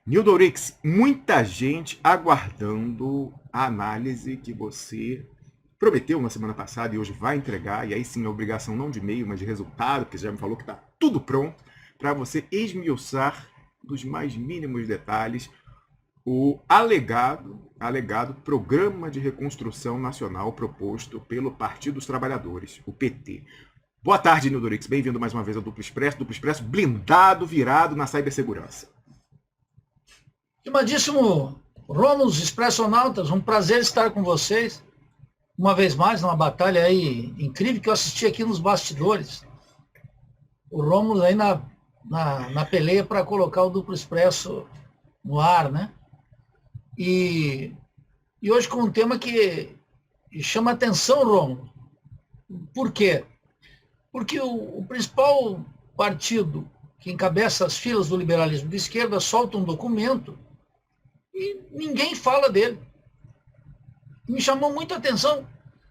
Nildo Rix, muita gente aguardando a análise que você prometeu na semana passada e hoje vai entregar, e aí sim a obrigação não de meio, mas de resultado, porque você já me falou que está tudo pronto para você esmiuçar dos mais mínimos detalhes o alegado Programa de Reconstrução Nacional proposto pelo Partido dos Trabalhadores, o PT. Boa tarde, Nildo Rix. Bem-vindo mais uma vez ao Duplo Expresso blindado, virado na cibersegurança. Estimadíssimo Rômulo Expressionautas, um prazer estar com vocês, uma vez mais, numa batalha aí incrível que eu assisti aqui nos bastidores. O Rômulo aí na peleia para colocar o Duplo Expresso no ar, né? E hoje com um tema que chama atenção, Rômulo. Por quê? Porque o principal partido que encabeça as filas do liberalismo de esquerda solta um documento e ninguém fala dele. Me chamou muita atenção.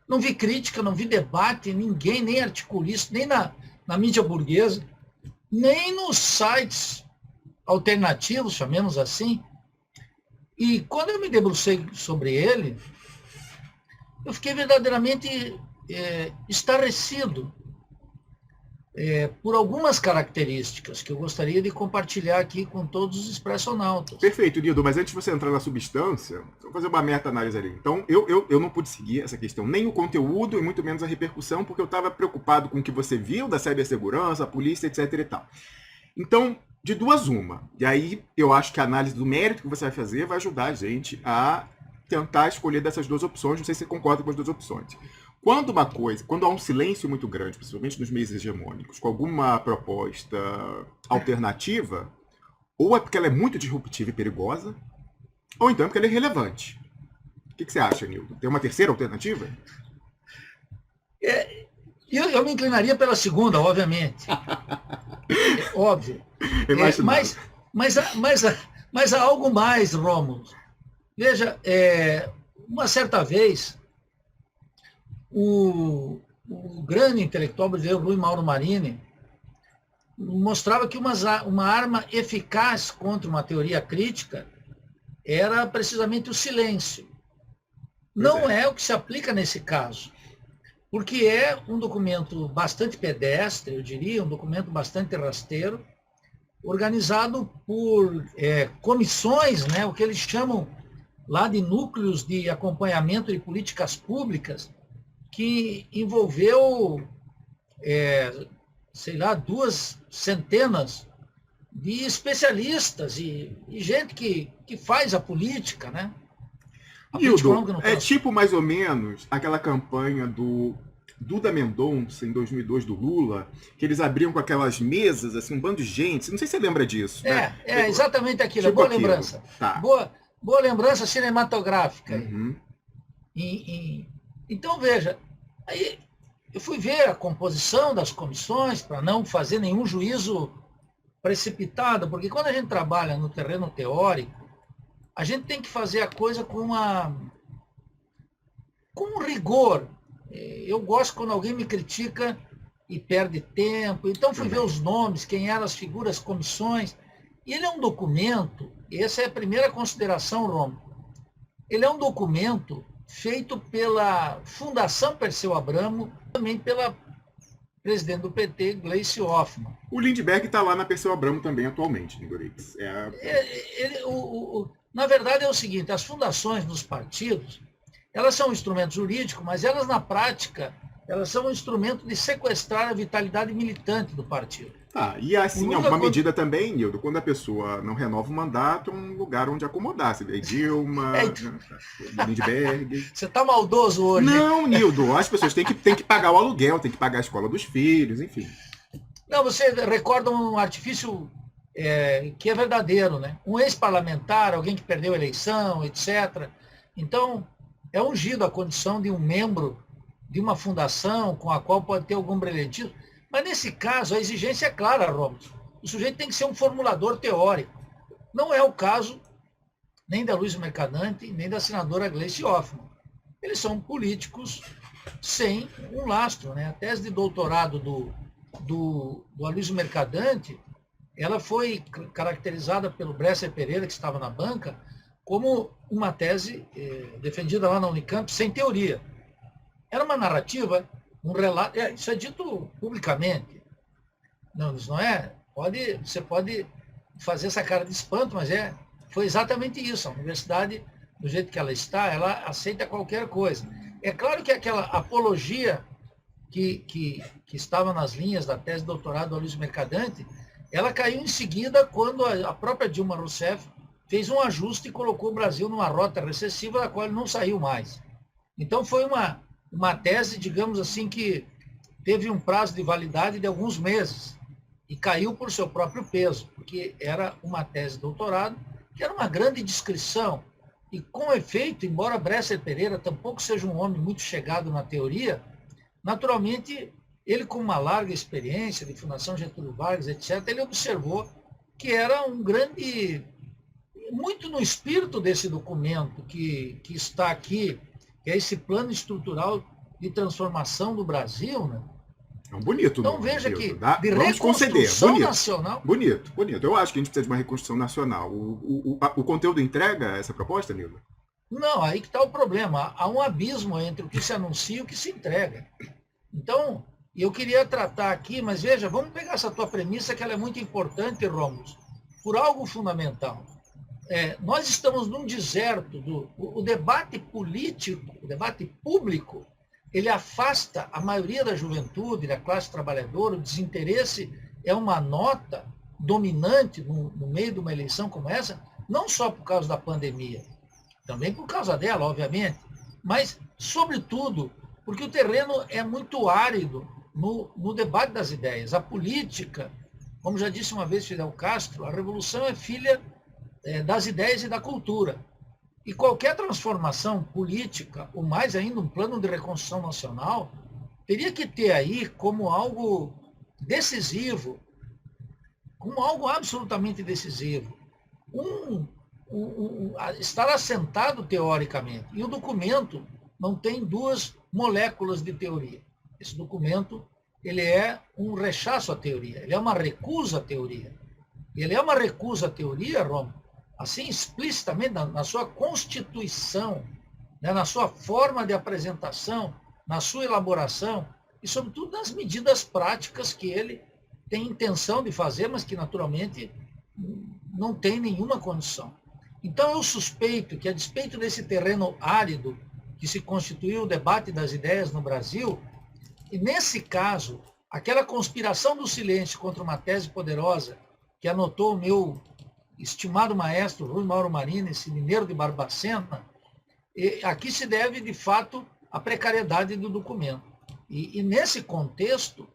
Não vi crítica, não vi debate, ninguém, nem articulista, nem na mídia burguesa, nem nos sites alternativos, chamemos assim. E quando eu me debrucei sobre ele, eu fiquei verdadeiramente estarrecido por algumas características que eu gostaria de compartilhar aqui com todos os expressionautas. Perfeito, Nildo, mas antes de você entrar na substância, vou fazer uma meta-análise ali. Então, eu não pude seguir essa questão, nem o conteúdo e muito menos a repercussão, porque eu estava preocupado com o que você viu da cibersegurança, a polícia, etc e tal. Então, de duas uma. E aí, eu acho que a análise do mérito que você vai fazer vai ajudar a gente a tentar escolher dessas duas opções. Não sei se você concorda com as duas opções. Quando há um silêncio muito grande, principalmente nos meios hegemônicos, com alguma proposta alternativa, ou é porque ela é muito disruptiva e perigosa, ou então é porque ela é irrelevante. O que você acha, Nildo? Tem uma terceira alternativa? Eu me inclinaria pela segunda, obviamente. Óbvio. Mas há algo mais, Rômulo. Veja, uma certa vez, o grande intelectual brasileiro Rui Mauro Marini mostrava que uma arma eficaz contra uma teoria crítica era precisamente o silêncio. Não é o que se aplica nesse caso, porque é um documento bastante pedestre, eu diria, um documento bastante rasteiro, organizado por comissões, né, o que eles chamam lá de núcleos de acompanhamento de políticas públicas, que envolveu, sei lá, 200 de especialistas e gente que faz a política, né? Nildo, é tipo mais ou menos aquela campanha do Duda Mendonça, em 2002, do Lula, que eles abriam com aquelas mesas, assim, um bando de gente. Não sei se você lembra disso, né? Exatamente aquilo. Tipo Boa aquilo. Lembrança. Tá. Boa lembrança cinematográfica. Uhum. Então, veja, aí eu fui ver a composição das comissões para não fazer nenhum juízo precipitado, porque quando a gente trabalha no terreno teórico, a gente tem que fazer a coisa com um rigor. Eu gosto quando alguém me critica e perde tempo. Então, fui ver os nomes, quem eram as figuras, comissões. E ele é um documento, essa é a primeira consideração, Romo. Ele é um documento feito pela Fundação Perseu Abramo, também pela presidente do PT, Gleice Hoffmann. O Lindbergh está lá na Perseu Abramo também atualmente, Nigorix. Na verdade é o seguinte, as fundações dos partidos, elas são um instrumento jurídico, mas elas na prática, elas são um instrumento de sequestrar a vitalidade militante do partido. E assim, uma medida também, Nildo, quando a pessoa não renova o mandato, é um lugar onde acomodar. Você vê Dilma, Lindbergh. Você está maldoso hoje. Não, Nildo, as pessoas têm que pagar o aluguel, têm que pagar a escola dos filhos, enfim. Não, você recorda um artifício que é verdadeiro, né? Um ex-parlamentar, alguém que perdeu a eleição, etc. Então, é ungido a condição de um membro de uma fundação com a qual pode ter algum brilhantismo. Mas, nesse caso, a exigência é clara, Romulo. O sujeito tem que ser um formulador teórico. Não é o caso nem da Luiz Mercadante, nem da senadora Gleice Hoffmann. Eles são políticos sem um lastro, né? A tese de doutorado do Aloysio Mercadante ela foi caracterizada pelo Bresser Pereira, que estava na banca, como uma tese defendida lá na Unicamp sem teoria. Era uma narrativa, um relato, isso é dito publicamente. Não, isso não é. Você pode fazer essa cara de espanto, mas foi exatamente isso. A universidade, do jeito que ela está, ela aceita qualquer coisa. É claro que aquela apologia que estava nas linhas da tese de doutorado do Aloysio Mercadante, ela caiu em seguida quando a própria Dilma Rousseff fez um ajuste e colocou o Brasil numa rota recessiva da qual ele não saiu mais. Então foi uma tese, digamos assim, que teve um prazo de validade de alguns meses e caiu por seu próprio peso, porque era uma tese de doutorado, que era uma grande descrição. E com efeito, embora Bresser Pereira tampouco seja um homem muito chegado na teoria, naturalmente, ele com uma larga experiência de Fundação Getúlio Vargas, etc., ele observou que era um grande, muito no espírito desse documento que está aqui, que é esse plano estrutural de transformação do Brasil, né? É um bonito. Então veja bonito, que tá? de Vamos reconstrução conceder. nacional... Bonito. Eu acho que a gente precisa de uma reconstrução nacional. O conteúdo entrega essa proposta, Nildo? Não, aí que está o problema. Há um abismo entre o que se anuncia e o que se entrega. Então, eu queria tratar aqui, mas veja, vamos pegar essa tua premissa, que ela é muito importante, Rômulo, por algo fundamental. Nós estamos num deserto. O debate político, o debate público, ele afasta a maioria da juventude, da classe trabalhadora, o desinteresse é uma nota dominante no meio de uma eleição como essa, não só por causa da pandemia, também por causa dela, obviamente, mas, sobretudo, porque o terreno é muito árido no debate das ideias. A política, como já disse uma vez Fidel Castro, a revolução é filha das ideias e da cultura. E qualquer transformação política, ou mais ainda um plano de reconstrução nacional, teria que ter aí como algo decisivo, como algo absolutamente decisivo, estar assentado teoricamente. E o documento não tem duas moléculas de teoria. Esse documento ele é um rechaço à teoria, ele é uma recusa à teoria. Ele é uma recusa à teoria, Roma, assim explicitamente na sua constituição, né, na sua forma de apresentação, na sua elaboração e, sobretudo, nas medidas práticas que ele tem intenção de fazer, mas que, naturalmente, não tem nenhuma condição. Então, eu suspeito que, a despeito desse terreno árido que se constituiu o debate das ideias no Brasil, e, nesse caso, aquela conspiração do silêncio contra uma tese poderosa que anotou o meu estimado maestro Rui Mauro Marini, esse mineiro de Barbacena, aqui se deve, de fato, à precariedade do documento. E nesse contexto,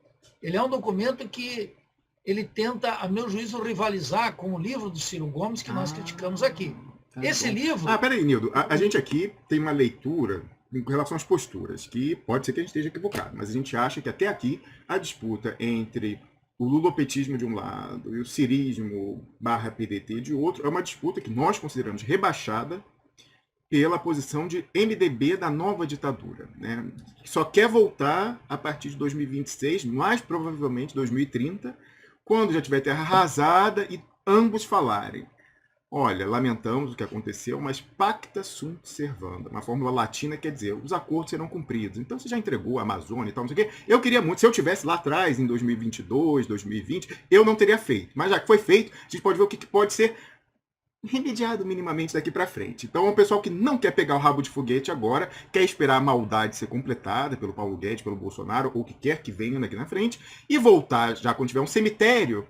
ele é um documento que ele tenta, a meu juízo, rivalizar com o livro do Ciro Gomes que nós criticamos aqui. Esse livro... Peraí, Nildo. A gente aqui tem uma leitura em relação às posturas, que pode ser que a gente esteja equivocado, mas a gente acha que até aqui a disputa entre o lulopetismo de um lado e o cirismo / PDT de outro é uma disputa que nós consideramos rebaixada pela posição de MDB da nova ditadura, né? Que só quer voltar a partir de 2026, mais provavelmente 2030, quando já tiver terra arrasada e ambos falarem: olha, lamentamos o que aconteceu, mas pacta sunt servanda. Uma fórmula latina quer dizer, os acordos serão cumpridos. Então você já entregou a Amazônia e tal, não sei o quê. Eu queria muito, se eu tivesse lá atrás, em 2022, 2020, eu não teria feito. Mas já que foi feito, a gente pode ver o que pode ser remediado minimamente daqui para frente. Então é um pessoal que não quer pegar o rabo de foguete agora, quer esperar a maldade ser completada pelo Paulo Guedes, pelo Bolsonaro, ou o que quer que venha daqui na frente, e voltar, já quando tiver um cemitério,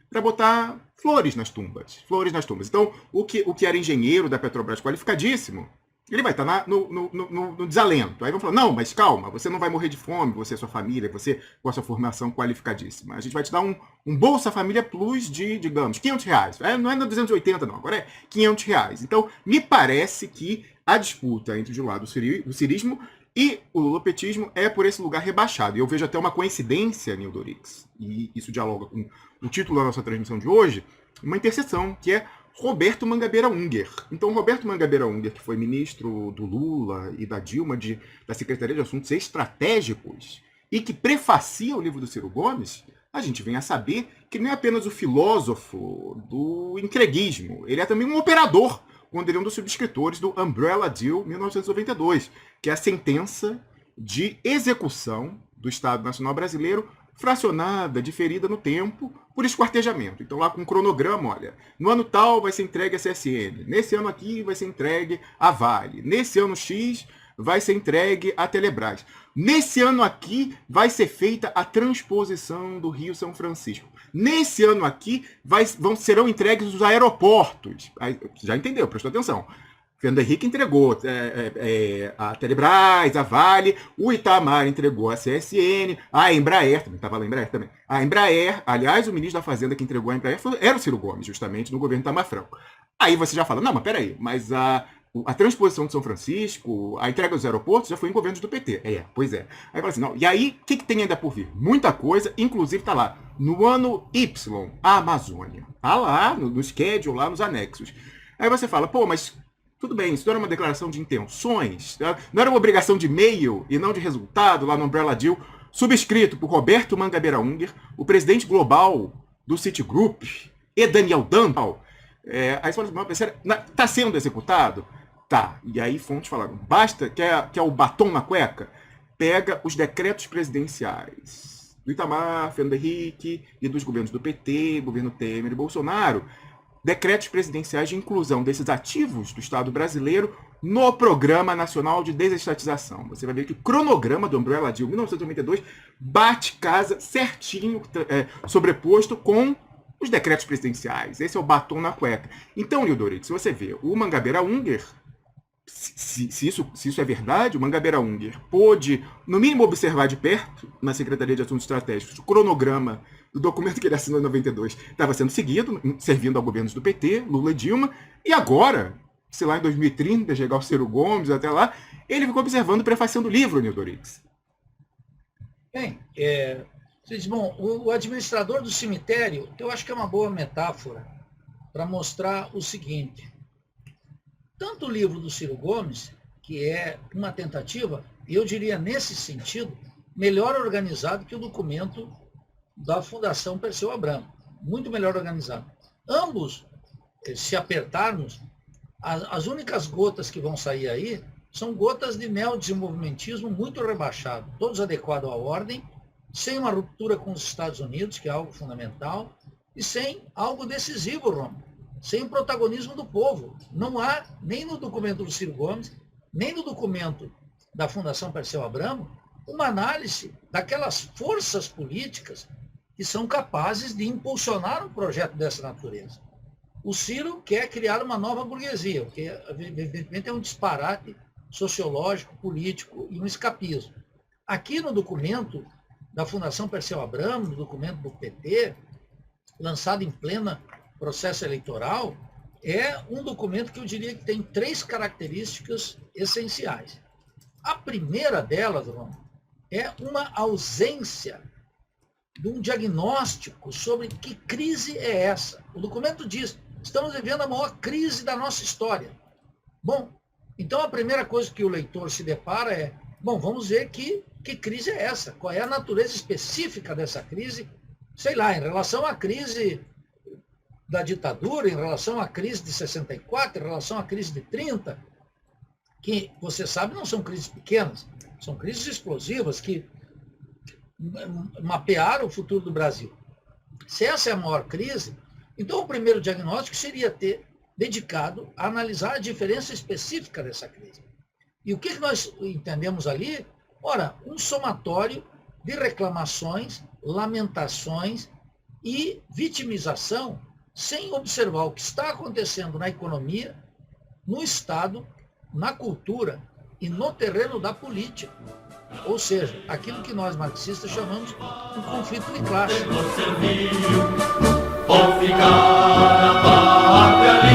para botar flores nas tumbas. Flores nas tumbas. Então, o que era engenheiro da Petrobras qualificadíssimo, ele vai estar no desalento. Aí vão falar, não, mas calma, você não vai morrer de fome, você e sua família, você com a sua formação qualificadíssima. A gente vai te dar um Bolsa Família Plus de, digamos, R$500. Não é no 280, não, agora é R$500. Então, me parece que a disputa entre, de um lado, o cirismo e o lulopetismo é por esse lugar rebaixado. E eu vejo até uma coincidência, Nildo Orix, e isso dialoga com o título da nossa transmissão de hoje, uma interseção, que é Roberto Mangabeira Unger. Então, Roberto Mangabeira Unger, que foi ministro do Lula e da Dilma da Secretaria de Assuntos Estratégicos, e que prefacia o livro do Ciro Gomes, a gente vem a saber que não é apenas o filósofo do entreguismo, ele é também um operador, quando ele é um dos subscritores do Umbrella Deal 1992, que é a sentença de execução do Estado Nacional Brasileiro fracionada, diferida no tempo, por esquartejamento. Então lá com um cronograma, olha, no ano tal vai ser entregue a CSN, nesse ano aqui vai ser entregue a Vale, nesse ano X vai ser entregue a Telebrás. Nesse ano aqui vai ser feita a transposição do Rio São Francisco. Nesse ano aqui serão entregues os aeroportos. Aí, já entendeu, prestou atenção. Fernando Henrique entregou a Telebrás, a Vale, o Itamar entregou a CSN, a Embraer, também estava lá a Embraer também. A Embraer, aliás, o ministro da Fazenda que entregou a Embraer era o Ciro Gomes, justamente, no governo Itamar Franco. Aí você já fala, não, mas peraí, mas a transposição de São Francisco, a entrega dos aeroportos já foi em governos do PT. Pois é. Aí fala assim, não, e aí, o que tem ainda por vir? Muita coisa, inclusive tá lá, no ano Y, a Amazônia. Tá lá, no schedule, lá nos anexos. Aí você fala, pô, mas tudo bem, isso não era uma declaração de intenções, não era uma obrigação de meio e não de resultado lá no Umbrella Deal, subscrito por Roberto Mangabeira Unger, o presidente global do Citigroup, e Daniel Dantal. Aí você fala, está sendo executado? Tá, e aí fontes falaram, basta, quer o batom na cueca? Pega os decretos presidenciais do Itamar, Fernando Henrique e dos governos do PT, governo Temer e Bolsonaro, decretos presidenciais de inclusão desses ativos do Estado brasileiro no Programa Nacional de Desestatização. Você vai ver que o cronograma do Umbrella Deal 1992 bate casa certinho, sobreposto com os decretos presidenciais. Esse é o batom na cueca. Então, Nildorito, se você vê o Mangabeira Unger, se isso é verdade, o Mangabeira Unger pôde, no mínimo, observar de perto, na Secretaria de Assuntos Estratégicos, o cronograma do documento que ele assinou em 92 estava sendo seguido, servindo a governos do PT, Lula e Dilma, e agora, sei lá, em 2030, chegar o Ciro Gomes até lá, ele ficou observando e prefaciando o livro, Nildorix. Bem, bom, o administrador do cemitério, eu acho que é uma boa metáfora para mostrar o seguinte. Tanto o livro do Ciro Gomes, que é uma tentativa, eu diria nesse sentido, melhor organizado que o documento da Fundação Perseu Abramo. Muito melhor organizado. Ambos, se apertarmos, as únicas gotas que vão sair aí são gotas de neodesenvolvimentismo muito rebaixado, todos adequados à ordem, sem uma ruptura com os Estados Unidos, que é algo fundamental, e sem algo decisivo, Romo, sem o protagonismo do povo. Não há, nem no documento do Ciro Gomes, nem no documento da Fundação Perseu Abramo, uma análise daquelas forças políticas que são capazes de impulsionar um projeto dessa natureza. O Ciro quer criar uma nova burguesia, o que evidentemente é um disparate sociológico, político e um escapismo. Aqui no documento da Fundação Perseu Abramo, no documento do PT, lançado em pleno processo eleitoral, é um documento que eu diria que tem 3 características essenciais. A primeira delas, Ron, é uma ausência de um diagnóstico sobre que crise é essa. O documento diz, estamos vivendo a maior crise da nossa história. Bom, então a primeira coisa que o leitor se depara é, bom, vamos ver que crise é essa, qual é a natureza específica dessa crise, sei lá, em relação à crise da ditadura, em relação à crise de 64, em relação à crise de 30, que, você sabe, não são crises pequenas, são crises explosivas que mapearam o futuro do Brasil. Se essa é a maior crise, então o primeiro diagnóstico seria ter dedicado a analisar a diferença específica dessa crise. E o que nós entendemos ali? Ora, um somatório de reclamações, lamentações e vitimização, sem observar o que está acontecendo na economia, no Estado, na cultura e no terreno da política. Ou seja, aquilo que nós marxistas chamamos de conflito de classe. Ou ficar na pátria